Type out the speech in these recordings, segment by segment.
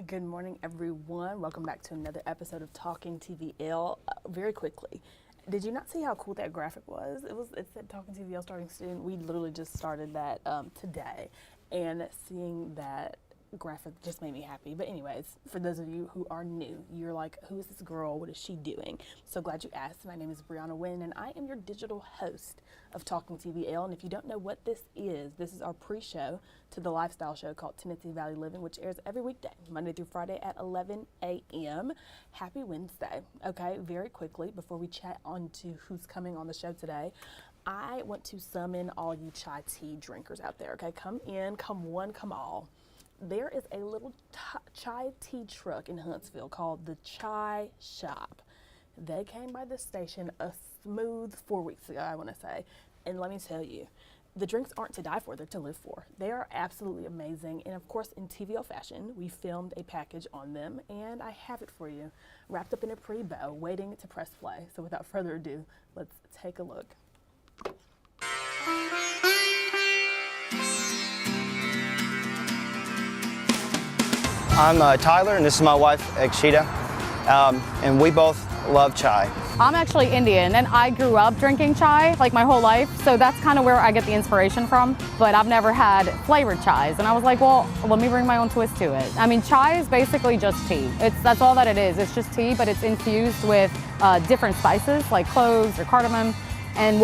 Good morning, everyone. Welcome back to another episode of Talking TVL. Very quickly, did you not see how cool that graphic was? It said Talking TVL starting soon. We literally just started that today, and seeing that graphic just made me happy. But anyways, for those of you who are new, you're like, who is this girl? What is she doing? So glad you asked. My name is Breona Winn, and I am your digital host of Talking TVL. And if you don't know what this is our pre-show to the lifestyle show called Tennessee Valley Living, which airs every weekday, Monday through Friday at 11 a.m. Happy Wednesday. Okay, very quickly, before we chat on to who's coming on the show today, I want to summon all you chai tea drinkers out there. Okay, come in, come one, come all. There is a little chai tea truck in Huntsville called the Chai Shop. They came by the station a smooth 4 weeks ago, I want to say. And let me tell you, the drinks aren't to die for, they're to live for. They are absolutely amazing. And of course, in TVL fashion, we filmed a package on them, and I have it for you, wrapped up in a pretty bow, waiting to press play. So without further ado, let's take a look. I'm Tyler, and this is my wife, Akshita, and we both love chai. I'm actually Indian, and I grew up drinking chai like my whole life, so that's kind of where I get the inspiration from, but I've never had flavored chais, and I was like, well, let me bring my own twist to it. I mean, chai is basically just tea. That's all that it is. It's just tea, but it's infused with different spices like cloves or cardamom, and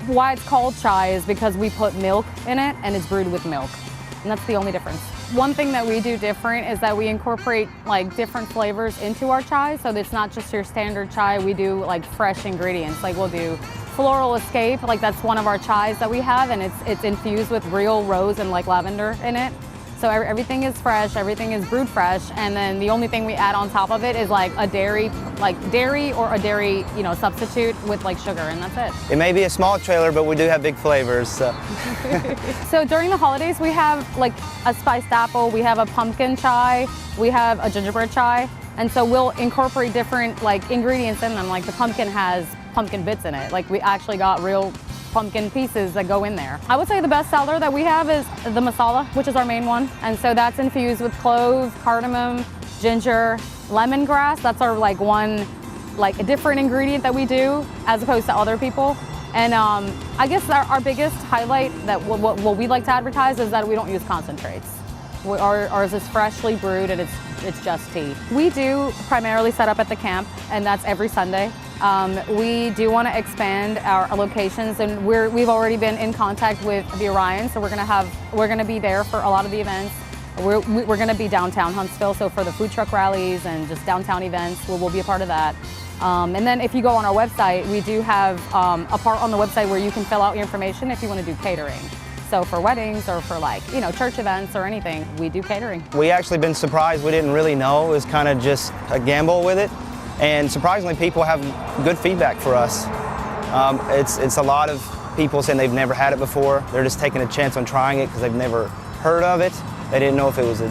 why it's called chai is because we put milk in it, and it's brewed with milk, and that's the only difference. One thing that we do different is that we incorporate like different flavors into our chai, so it's not just your standard chai. We do like fresh ingredients. Like we'll do Floral Escape, like that's one of our chais that we have, and it's infused with real rose and like lavender in it. So everything is fresh, everything is brewed fresh, and then the only thing we add on top of it is like a dairy or a dairy, substitute with like sugar, and that's it. It may be a small trailer, but we do have big flavors. So during the holidays, we have like a spiced apple, we have a pumpkin chai, we have a gingerbread chai, and so we'll incorporate different like ingredients in them. Like the pumpkin has pumpkin bits in it. Like we actually got real pumpkin pieces that go in there. I would say the best seller that we have is the masala, which is our main one. And so that's infused with cloves, cardamom, ginger, lemongrass. That's our a different ingredient that we do as opposed to other people. And I guess our biggest highlight that what we like to advertise is that we don't use concentrates. Ours is freshly brewed, and it's just tea. We do primarily set up at the camp, and that's every Sunday. We do want to expand our locations, and we've already been in contact with the Orion, so we're going to be there for a lot of the events. We're going to be downtown Huntsville, so for the food truck rallies and just downtown events, we'll be a part of that. And then if you go on our website, we do have a part on the website where you can fill out your information if you want to do catering. So for weddings or for church events or anything, we do catering. We actually been surprised. We didn't really know. It was kind of just a gamble with it. And surprisingly, people have good feedback for us. It's a lot of people saying they've never had it before. They're just taking a chance on trying it because they've never heard of it. They didn't know if it was a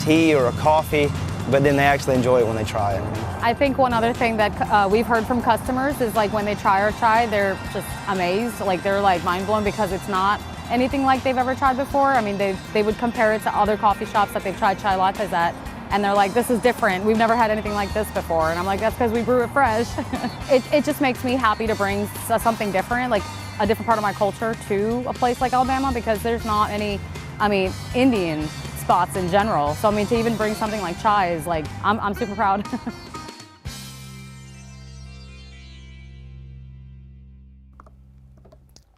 tea or a coffee, but then they actually enjoy it when they try it. I think one other thing that we've heard from customers is like when they try our chai, they're just amazed. Like they're like mind blown because it's not anything like they've ever tried before. I mean, they would compare it to other coffee shops that they've tried chai lattes at, and they're like, this is different. We've never had anything like this before. And I'm like, that's because we brew it fresh. It just makes me happy to bring something different, like a different part of my culture to a place like Alabama, because there's not any, Indian spots in general. So to even bring something like chai is like, I'm super proud.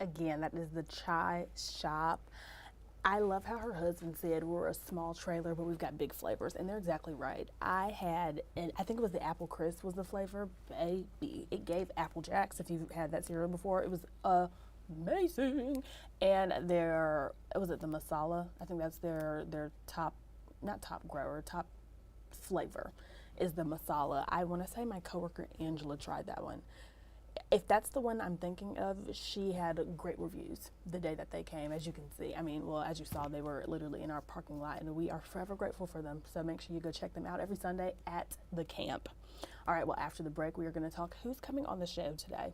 Again, that is the Chai Shop. I love how her husband said we're a small trailer, but we've got big flavors, and they're exactly right. I think it was the Apple Crisp was the flavor, baby. It gave Apple Jacks, if you've had that cereal before. It was amazing. And was it the masala? I think that's their top, not top grower, top flavor is the masala. I want to say my coworker Angela tried that one. If that's the one I'm thinking of, she had great reviews the day that they came, as you can see. As you saw, they were literally in our parking lot, and we are forever grateful for them. So make sure you go check them out every Sunday at the camp. All right, well, after the break, we are going to talk who's coming on the show today.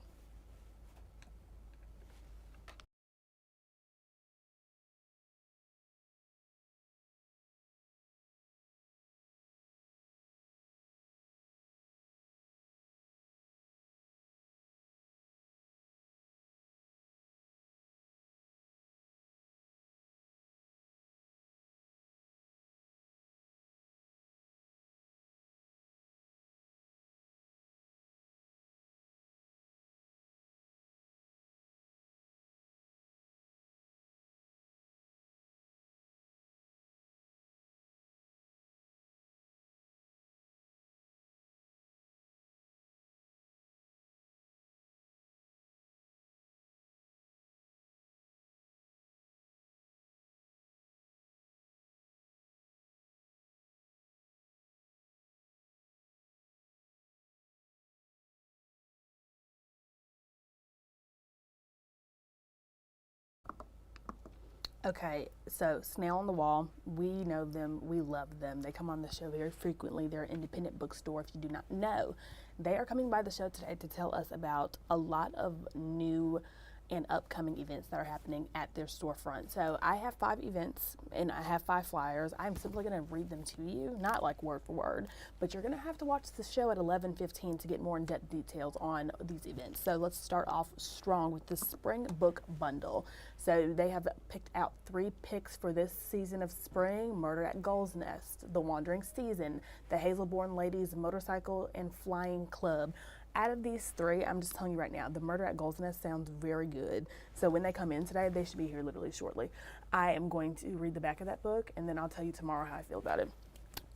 Okay, so Snail on the Wall, we know them, we love them. They come on the show very frequently. They're an independent bookstore, if you do not know. They are coming by the show today to tell us about a lot of new and upcoming events that are happening at their storefront. So I have 5 events and I have 5 flyers. I'm simply going to read them to you, not like word for word, but you're going to have to watch the show at 11:15 to get more in-depth details on these events. So let's start off strong with the Spring Book Bundle. So they have picked out 3 picks for this season of spring: Murder at Gull's Nest, The Wandering Season, The Hazelborn Ladies Motorcycle and Flying Club. Out of these 3, I'm just telling you right now, the Murder at Gull's Nest sounds very good. So when they come in today, they should be here literally shortly. I am going to read the back of that book, and then I'll tell you tomorrow how I feel about it.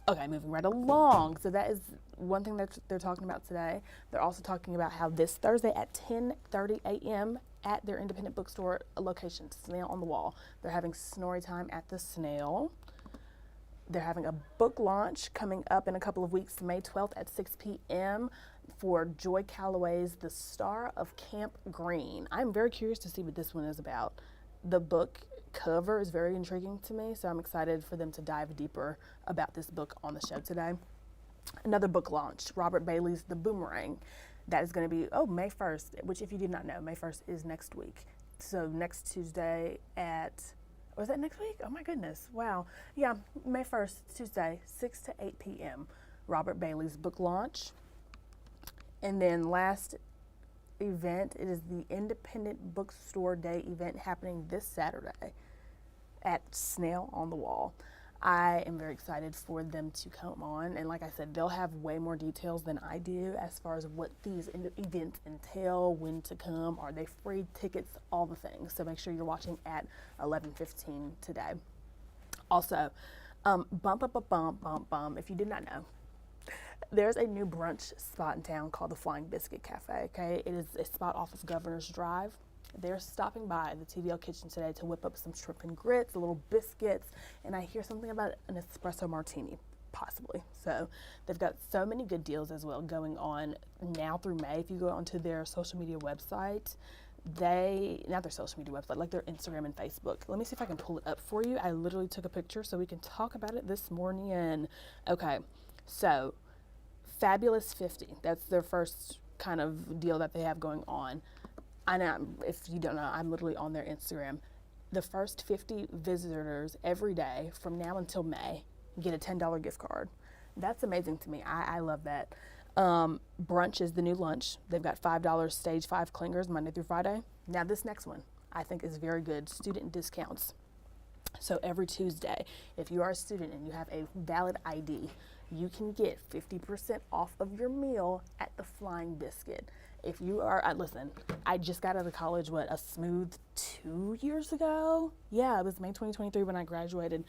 Okay, moving right along. So that is one thing that they're talking about today. They're also talking about how this Thursday at 10:30 a.m. at their independent bookstore location, Snail on the Wall, they're having Snorri Time at the Snail. They're having a book launch coming up in a couple of weeks, May 12th at 6 p.m. for Joy Calloway's The Star of Camp Green. I'm very curious to see what this one is about. The book cover is very intriguing to me, so I'm excited for them to dive deeper about this book on the show today. Another book launch, Robert Bailey's The Boomerang. That is going to be, May 1st, which if you did not know, May 1st is next week. So next Tuesday at, was that next week? Oh my goodness, wow. Yeah, May 1st, Tuesday, 6 to 8 p.m. Robert Bailey's book launch. And then last event, it is the Independent Bookstore Day event happening this Saturday at Snail on the Wall. I am very excited for them to come on, and like I said, they'll have way more details than I do as far as what these events entail, when to come, are they free tickets, all the things. So make sure you're watching at 11:15 today. Also, if you did not know, there's a new brunch spot in town called the Flying Biscuit Cafe, okay? It is a spot off of Governor's Drive. They're stopping by the TVL kitchen today to whip up some shrimp and grits, a little biscuits, and I hear something about an espresso martini, possibly. So they've got so many good deals as well going on now through May. If you go onto their social media website, not their social media website, like their Instagram and Facebook. Let me see if I can pull it up for you. I literally took a picture so we can talk about it this morning. Okay, so Fabulous 50, that's their first kind of deal that they have going on. I know, if you don't know, I'm literally on their Instagram. The first 50 visitors every day from now until May get a $10 gift card. That's amazing to me. I love that. Brunch is the new lunch. They've got $5 stage 5 clingers Monday through Friday. Now this next one I think is very good. Student discounts. So every Tuesday, if you are a student and you have a valid ID, you can get 50% off of your meal at the Flying Biscuit. If you are, listen, I just got out of college, a smooth 2 years ago? Yeah, it was May 2023 when I graduated.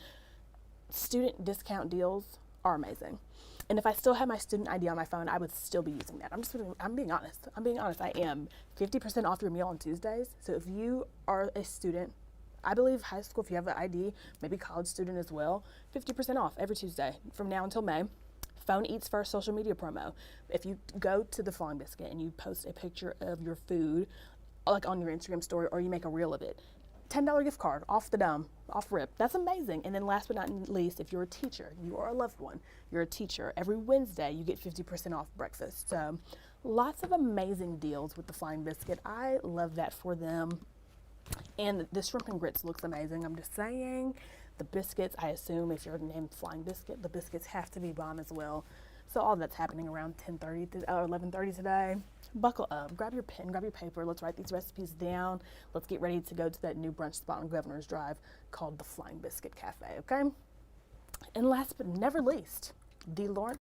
Student discount deals are amazing. And if I still had my student ID on my phone, I would still be using that. I'm being honest. I am. 50% off your meal on Tuesdays. So if you are a student, I believe high school, if you have an ID, maybe college student as well, 50% off every Tuesday from now until May. Phone Eats First social media promo. If you go to the Flying Biscuit and you post a picture of your food, like on your Instagram story, or you make a reel of it, $10 gift card off the dome, off rip. That's amazing. And then last but not least, if you're a teacher, you are a loved one, you're a teacher, every Wednesday you get 50% off breakfast. So lots of amazing deals with the Flying Biscuit. I love that for them. And the shrimp and grits looks amazing. I'm just saying. The biscuits, I assume if you're named Flying Biscuit, the biscuits have to be bomb as well. So all that's happening around 10:30 or 11:30 today. Buckle up, grab your pen, grab your paper. Let's write these recipes down. Let's get ready to go to that new brunch spot on Governor's Drive called the Flying Biscuit Cafe, okay? And last but never least, the Lawrence